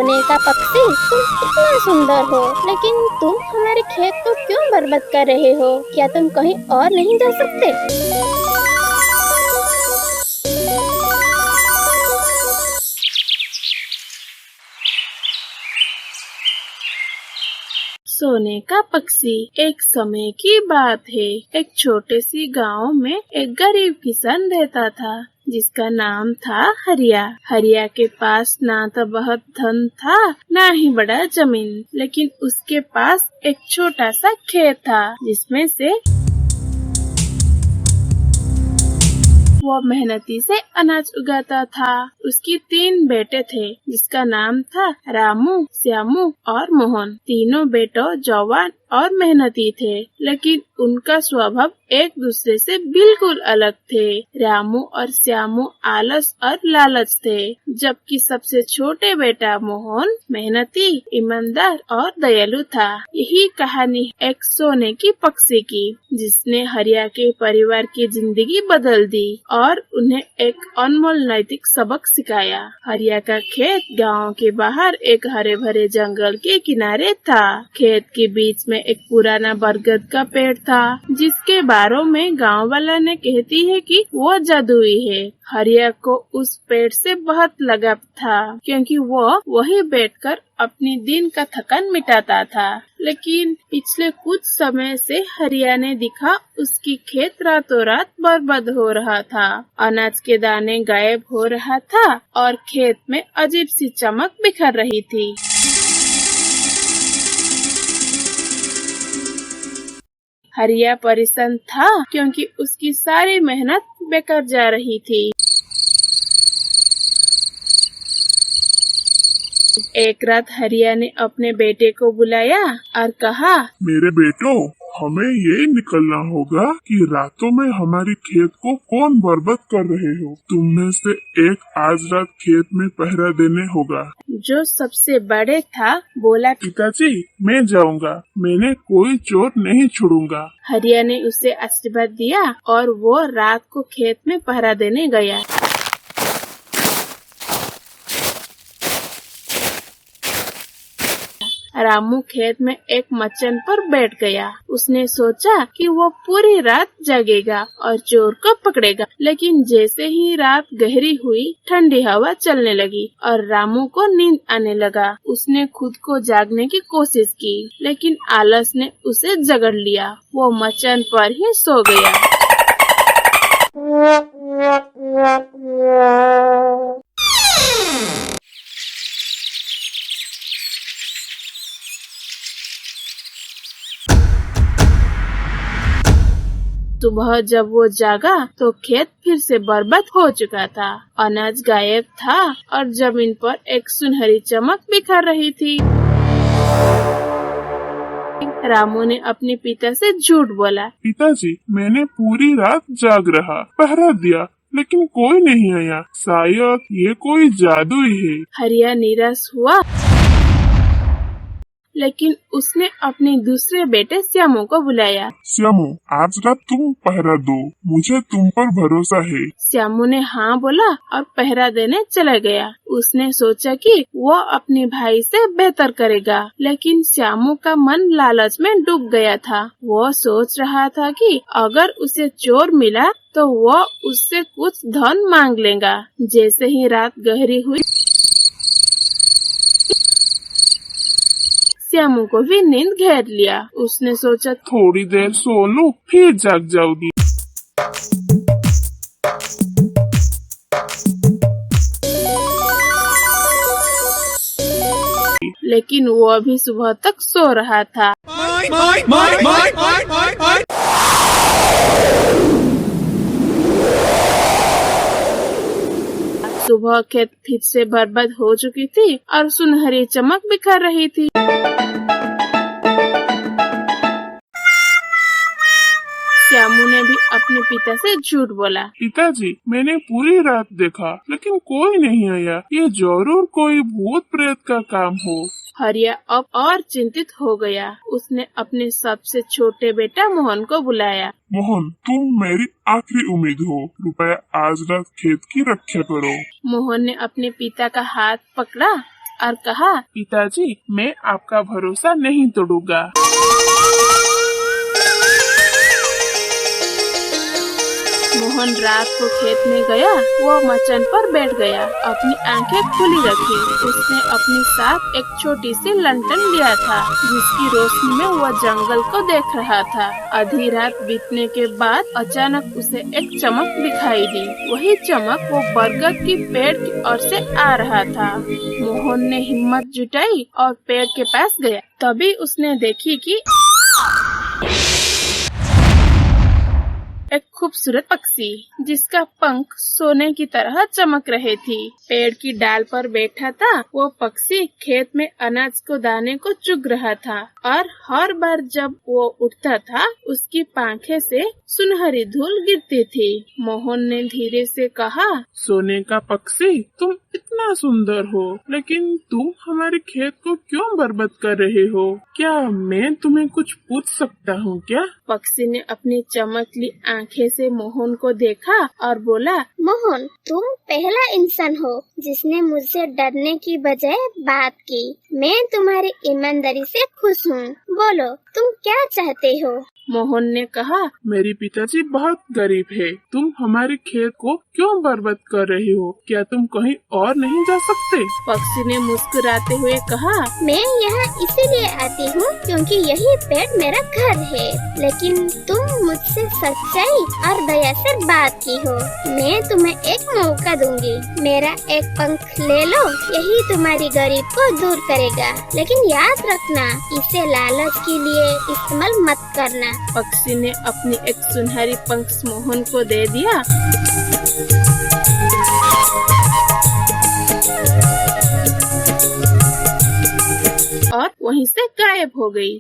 सोने का पक्षी, तुम इतना सुंदर हो, लेकिन तुम हमारे खेत को क्यों बर्बाद कर रहे हो? क्या तुम कहीं और नहीं जा सकते? सोने का पक्षी। एक समय की बात है, एक छोटे सी गांव में एक गरीब किसान रहता था जिसका नाम था हरिया। हरिया के पास ना तो बहुत धन था, ना ही बड़ा जमीन, लेकिन उसके पास एक छोटा सा खेत था जिसमें से वो मेहनती से अनाज उगाता था। उसकी 3 बेटे थे जिसका नाम था रामू, श्यामू और मोहन। तीनों बेटों जवान और मेहनती थे, लेकिन उनका स्वभाव एक दूसरे से बिल्कुल अलग थे। रामू और श्यामू आलस और लालच थे, जबकि सबसे छोटे बेटा मोहन मेहनती, ईमानदार और दयालु था। यही कहानी एक सोने की पक्षी की, जिसने हरिया के परिवार की जिंदगी बदल दी और उन्हें एक अनमोल नैतिक सबक सिखाया। हरिया का खेत गांव के बाहर एक हरे भरे जंगल के किनारे था। खेत के बीच में एक पुराना बरगद का पेड़ था, जिसके बारों में गांव वाला ने कहती है कि वो जादुई है। हरिया को उस पेड़ से बहुत लगाव था, क्योंकि वो वही बैठकर अपनी दिन का थकान मिटाता था। लेकिन पिछले कुछ समय से हरिया ने दिखा उसकी खेत रातों रात बर्बाद हो रहा था। अनाज के दाने गायब हो रहा था और खेत में अजीब सी चमक बिखर रही थी। हरिया परेशान था, क्योंकि उसकी सारी मेहनत बेकार जा रही थी। एक रात हरिया ने अपने बेटे को बुलाया और कहा, मेरे बेटो, हमें ये निकलना होगा कि रातों में हमारी खेत को कौन बर्बाद कर रहे हो। तुम में से एक आज रात खेत में पहरा देने होगा। जो सबसे बड़े था बोला, पिताजी मैं जाऊंगा, मैंने कोई चोर नहीं छोड़ूंगा। हरिया ने उसे आशीर्वाद दिया और वो रात को खेत में पहरा देने गया। रामू खेत में एक मचान पर बैठ गया। उसने सोचा कि वो पूरी रात जागेगा और चोर को पकड़ेगा। लेकिन जैसे ही रात गहरी हुई, ठंडी हवा चलने लगी और रामू को नींद आने लगा। उसने खुद को जागने की कोशिश की, लेकिन आलस ने उसे जगड़ लिया। वो मचान पर ही सो गया। सुबह जब वो जागा तो खेत फिर से बर्बाद हो चुका था। अनाज गायब था और जमीन पर एक सुनहरी चमक बिखर रही थी। रामू ने अपने पिता से झूठ बोला, पिताजी मैंने पूरी रात जाग रहा, पहरा दिया, लेकिन कोई नहीं आया। शायद ये कोई जादू ही है। हरिया निराश हुआ, लेकिन उसने अपने दूसरे बेटे श्यामू को बुलाया। श्यामू, आज रात तुम पहरा दो, मुझे तुम पर भरोसा है। श्यामू ने हाँ बोला और पहरा देने चला गया। उसने सोचा कि वो अपने भाई से बेहतर करेगा, लेकिन श्यामू का मन लालच में डूब गया था। वो सोच रहा था कि अगर उसे चोर मिला तो वो उससे कुछ धन मांग लेगा। जैसे ही रात गहरी हुई, श्यामू को भी नींद घेर लिया। उसने सोचा थोड़ी देर सो लूं, फिर जाग जाऊंगी। लेकिन वो अभी सुबह तक सो रहा था। सुबह खेत फिर से बर्बाद हो चुकी थी और सुनहरी चमक बिखर रही थी। श्यामू ने भी अपने पिता से झूठ बोला, पिताजी मैंने पूरी रात देखा, लेकिन कोई नहीं आया। ये जरूर कोई भूत प्रेत का काम हो। हरिया अब और चिंतित हो गया। उसने अपने सबसे छोटे बेटा मोहन को बुलाया। मोहन, तुम मेरी आखिरी उम्मीद हो। कृपया आज रात खेत की रक्षा करो। मोहन ने अपने पिता का हाथ पकड़ा और कहा, पिताजी मैं आपका भरोसा नहीं तोड़ूंगा। मोहन रात को खेत में गया। वो मचान पर बैठ गया, अपनी आंखें खुली रखी। उसने अपने साथ एक छोटी सी लंटन लिया था, जिसकी रोशनी में वह जंगल को देख रहा था। आधी रात बीतने के बाद अचानक उसे एक चमक दिखाई दी। वही चमक वो बरगद की पेड़ की ओर से आ रहा था। मोहन ने हिम्मत जुटाई और पेड़ के पास गया। तभी उसने देखी कि एक खूबसूरत पक्षी, जिसका पंख सोने की तरह चमक रहे थी, पेड़ की डाल पर बैठा था। वो पक्षी खेत में अनाज को दाने को चुग रहा था और हर बार जब वो उठता था, उसकी पांखें से सुनहरी धूल गिरती थी। मोहन ने धीरे से कहा, सोने का पक्षी, तुम इतना सुंदर हो, लेकिन तुम हमारे खेत को क्यों बर्बाद कर रहे हो? क्या मैं तुम्हें कुछ पूछ सकता हूँ क्या? पक्षी ने अपनी चमकली आंखें से मोहन को देखा और बोला, मोहन, तुम पहला इंसान हो जिसने मुझसे डरने की बजाय बात की। मैं तुम्हारी ईमानदारी से खुश हूँ। बोलो, तुम क्या चाहते हो? मोहन ने कहा, मेरी पिताजी बहुत गरीब है, तुम हमारे खेत को क्यों बर्बाद कर रहे हो? क्या तुम कहीं और नहीं जा सकते? पक्षी ने मुस्कुराते हुए कहा, मैं यहाँ इसीलिए आती हूँ क्योंकि यही पेड़ मेरा घर है, लेकिन तुम मुझसे सच्चाई और दया से बात की हो। मैं तुम्हें एक मौका दूंगी। मेरा एक पंख ले लो, यही तुम्हारी गरीब को दूर करेगा, लेकिन याद रखना, इसे लालच के लिए इस्तेमाल मत करना। पक्षी ने अपनी एक सुनहरी पंख मोहन को दे दिया। और वहीं से गायब हो गई।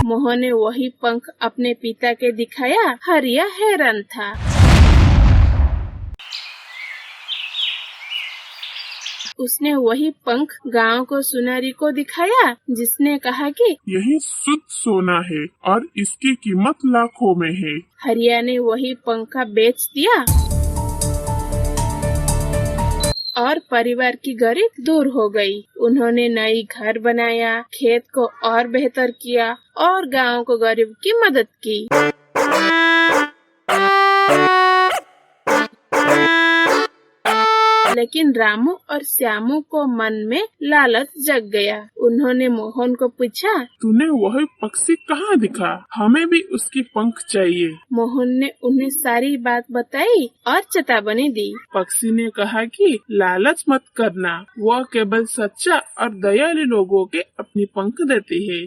मोहन ने वही पंख अपने पिता के दिखाया। हरिया हैरान था। उसने वही पंख गांव को सुनारी को दिखाया, जिसने कहा कि यही शुद्ध सोना है और इसकी कीमत लाखों में है। हरिया ने वही पंखा बेच दिया और परिवार की गरीब दूर हो गई। उन्होंने नई घर बनाया, खेत को और बेहतर किया और गांव को गरीब की मदद की। लेकिन रामू और श्यामू को मन में लालच जग गया। उन्होंने मोहन को पूछा, तूने वही पक्षी कहाँ दिखा? हमें भी उसकी पंख चाहिए। मोहन ने उन्हें सारी बात बताई और चेतावनी दी। पक्षी ने कहा कि लालच मत करना, वह केवल सच्चा और दयालु लोगों के अपनी पंख देती है।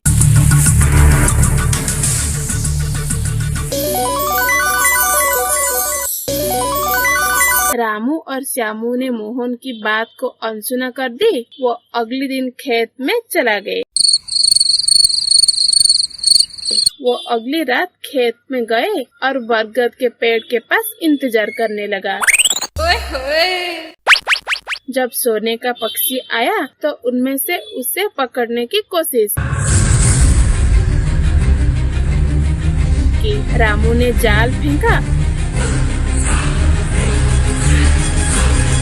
रामू और श्यामू ने मोहन की बात को अनसुना कर दी। वो अगले दिन खेत में चला गए। वो अगली रात खेत में गए और बरगद के पेड़ के पास इंतजार करने लगा। जब सोने का पक्षी आया तो उनमें से उसे पकड़ने की कोशिश की। रामू ने जाल फेंका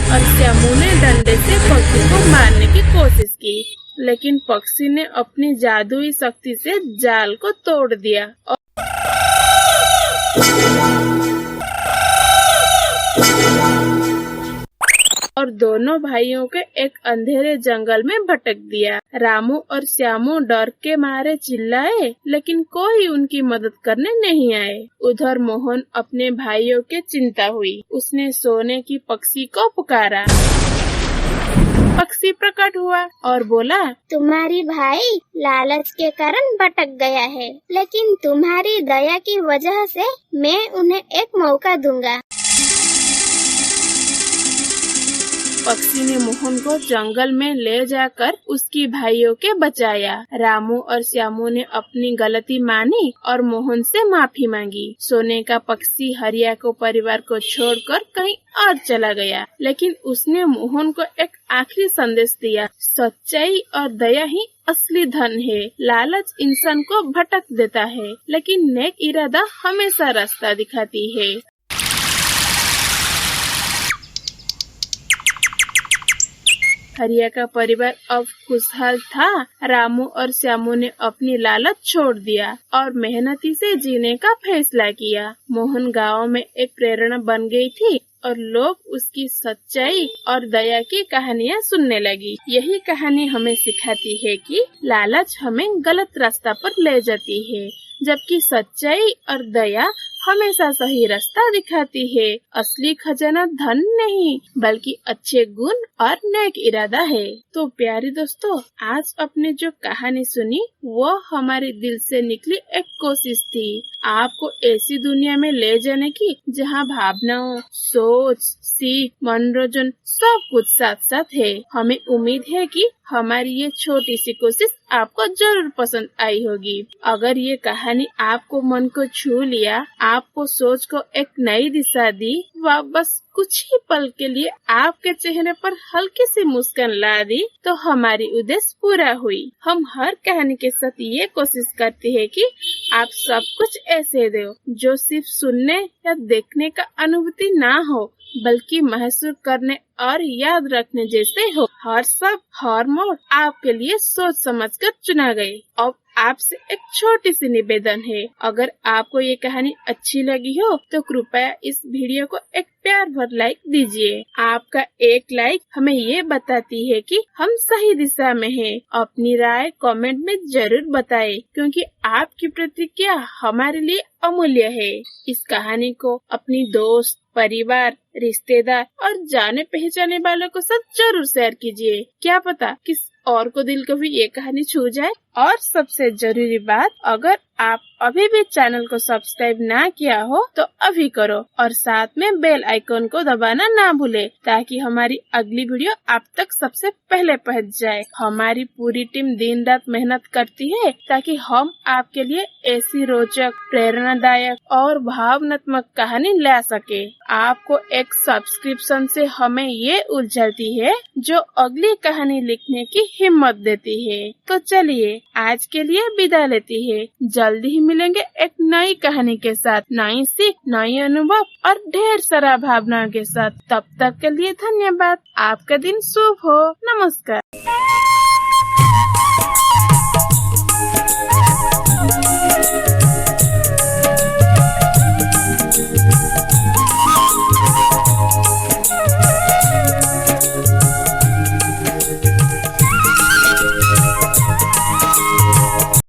और श्यामू ने डंडे से पक्षी को मारने की कोशिश की, लेकिन पक्षी ने अपनी जादुई शक्ति से जाल को तोड़ दिया और दोनों भाइयों के एक अंधेरे जंगल में भटक दिया। रामू और श्यामू डर के मारे चिल्लाए, लेकिन कोई उनकी मदद करने नहीं आए। उधर मोहन अपने भाइयों के चिंता हुई। उसने सोने की पक्षी को पुकारा। पक्षी प्रकट हुआ और बोला, तुम्हारी भाई लालच के कारण भटक गया है, लेकिन तुम्हारी दया की वजह से मैं उन्हें एक मौका दूंगा। पक्षी ने मोहन को जंगल में ले जाकर उसकी भाइयों के बचाया। रामू और श्यामू ने अपनी गलती मानी और मोहन से माफी मांगी। सोने का पक्षी हरिया को परिवार को छोड़कर कहीं और चला गया, लेकिन उसने मोहन को एक आखिरी संदेश दिया, सच्चाई और दया ही असली धन है। लालच इंसान को भटक देता है, लेकिन नेक इरादा हमेशा रास्ता दिखाती है। हरिया का परिवार अब खुशहाल था। रामू और श्यामू ने अपनी लालच छोड़ दिया और मेहनती से जीने का फैसला किया। मोहन गांव में एक प्रेरणा बन गई थी और लोग उसकी सच्चाई और दया की कहानियाँ सुनने लगी। यही कहानी हमें सिखाती है कि लालच हमें गलत रास्ता पर ले जाती है, जबकि सच्चाई और दया हमेशा सही रास्ता दिखाती है। असली खजाना धन नहीं, बल्कि अच्छे गुण और नेक इरादा है। तो प्यारे दोस्तों, आज आपने जो कहानी सुनी वो हमारे दिल से निकली एक कोशिश थी, आपको ऐसी दुनिया में ले जाने की जहाँ भावनाओं, सोच, सीख, मनोरंजन सब कुछ साथ साथ है। हमें उम्मीद है कि हमारी ये छोटी सी कोशिश आपको जरूर पसंद आई होगी। अगर ये कहानी आपको मन को छू लिया, आपको सोच को एक नई दिशा दी, व बस कुछ ही पल के लिए आपके चेहरे पर हल्की सी मुस्कान ला दी, तो हमारी उद्देश्य पूरा हुई। हम हर कहानी के साथ ये कोशिश करते हैं कि आप सब कुछ ऐसे दो जो सिर्फ सुनने या देखने का अनुभूति ना हो, बल्कि महसूस करने और याद रखने जैसे हो। हर मोड़ आपके लिए सोच समझकर चुना गए। अब आपसे एक छोटी सी निवेदन है, अगर आपको ये कहानी अच्छी लगी हो तो कृपया इस वीडियो को एक प्यार भर लाइक दीजिए। आपका एक लाइक हमें ये बताती है कि हम सही दिशा में हैं। अपनी राय कमेंट में जरूर बताएं, क्योंकि आपकी प्रतिक्रिया हमारे लिए अमूल्य है। इस कहानी को अपनी दोस्त, परिवार, रिश्तेदार और जाने पहचाने वालों के साथ जरूर शेयर कीजिए। क्या पता किस और को दिल को भी ये कहानी छू जाए। और सबसे जरूरी बात, अगर आप अभी भी चैनल को सब्सक्राइब ना किया हो तो अभी करो और साथ में बेल आइकन को दबाना ना भूले, ताकि हमारी अगली वीडियो आप तक सबसे पहले पहुंच जाए। हमारी पूरी टीम दिन रात मेहनत करती है ताकि हम आपके लिए ऐसी रोचक, प्रेरणादायक और भावनात्मक कहानी ला सके। आपको एक सब्सक्रिप्शन से हमें ये उलझाती है जो अगली कहानी लिखने की हिम्मत देती है। तो चलिए आज के लिए विदा लेती है। जल्दी ही मिलेंगे एक नई कहानी के साथ, नई सीख, नई अनुभव और ढेर सारा भावनाओं के साथ। तब तक के लिए धन्यवाद। आपका दिन शुभ हो। नमस्कार।